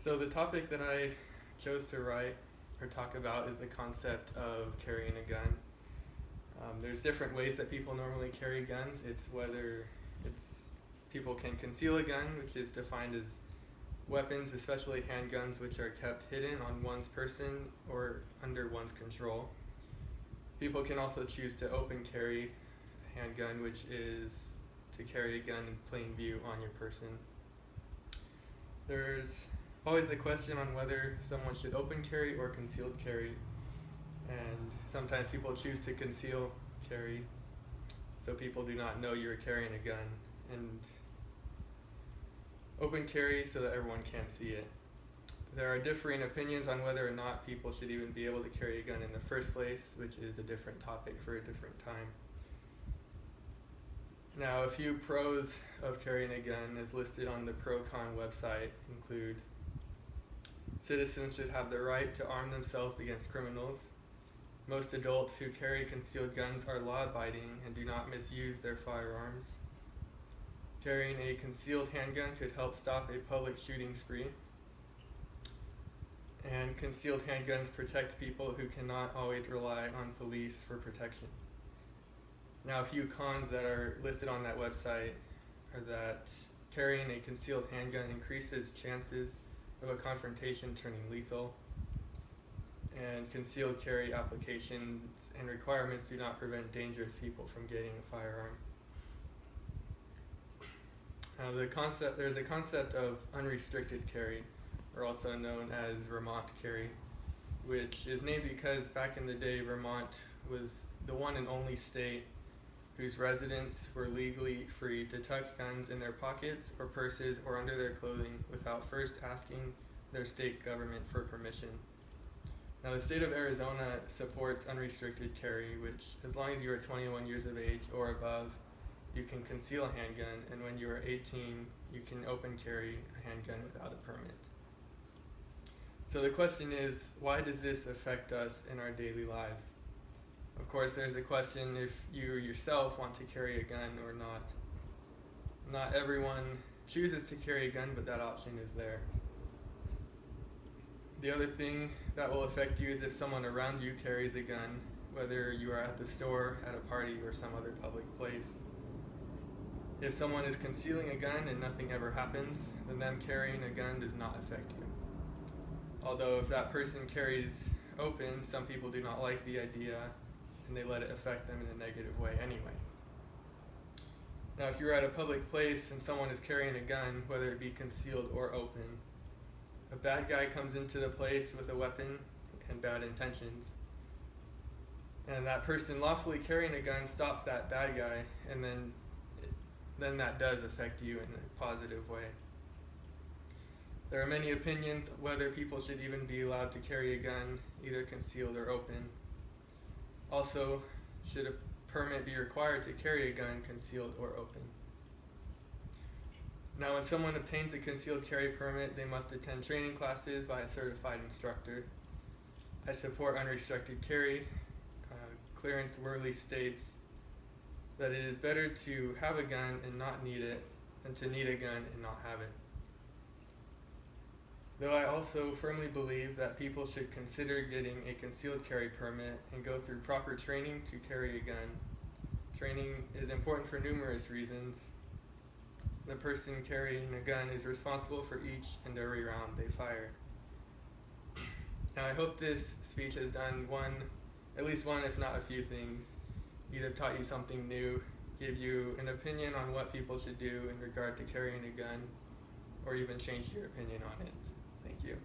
So the topic that I chose to write or talk about is the concept of carrying a gun. There's different ways that people normally carry guns. It's whether it's people can conceal a gun, which is defined as weapons, especially handguns, which are kept hidden on one's person or under one's control. People can also choose to open carry a handgun, which is to carry a gun in plain view on your person. There's always the question on whether someone should open carry or concealed carry, and sometimes people choose to conceal carry so people do not know you're carrying a gun, and open carry so that everyone can see it. There are differing opinions on whether or not people should even be able to carry a gun in the first place, which is a different topic for a different time. Now, a few pros of carrying a gun as listed on the pro-con website include: citizens should have the right to arm themselves against criminals. Most adults who carry concealed guns are law-abiding and do not misuse their firearms. Carrying a concealed handgun could help stop a public shooting spree. And concealed handguns protect people who cannot always rely on police for protection. Now, a few cons that are listed on that website are that carrying a concealed handgun increases chances of a confrontation turning lethal, and concealed carry applications and requirements do not prevent dangerous people from getting a firearm. There's a concept of unrestricted carry, or also known as Vermont carry, which is named because back in the day Vermont was the one and only state whose residents were legally free to tuck guns in their pockets or purses or under their clothing without first asking their state government for permission. Now, the state of Arizona supports unrestricted carry, which, as long as you are 21 years of age or above, you can conceal a handgun, and when you are 18, you can open carry a handgun without a permit. So the question is, why does this affect us in our daily lives? Of course, there's a question if you yourself want to carry a gun or not. Not everyone chooses to carry a gun, but that option is there. The other thing that will affect you is if someone around you carries a gun, whether you are at the store, at a party, or some other public place. If someone is concealing a gun and nothing ever happens, then them carrying a gun does not affect you. Although if that person carries open, some people do not like the idea and they let it affect them in a negative way anyway. Now, if you're at a public place and someone is carrying a gun, whether it be concealed or open, a bad guy comes into the place with a weapon and bad intentions, and that person lawfully carrying a gun stops that bad guy, and then that does affect you in a positive way. There are many opinions whether people should even be allowed to carry a gun, either concealed or open. Also, should a permit be required to carry a gun concealed or open? Now, when someone obtains a concealed carry permit, they must attend training classes by a certified instructor. I support unrestricted carry. Clarence Worley states that it is better to have a gun and not need it than to need a gun and not have it. Though I also firmly believe that people should consider getting a concealed carry permit and go through proper training to carry a gun. Training is important for numerous reasons. The person carrying a gun is responsible for each and every round they fire. Now, I hope this speech has done at least one, if not a few things. Either taught you something new, give you an opinion on what people should do in regard to carrying a gun, or even changed your opinion on it. Thank you.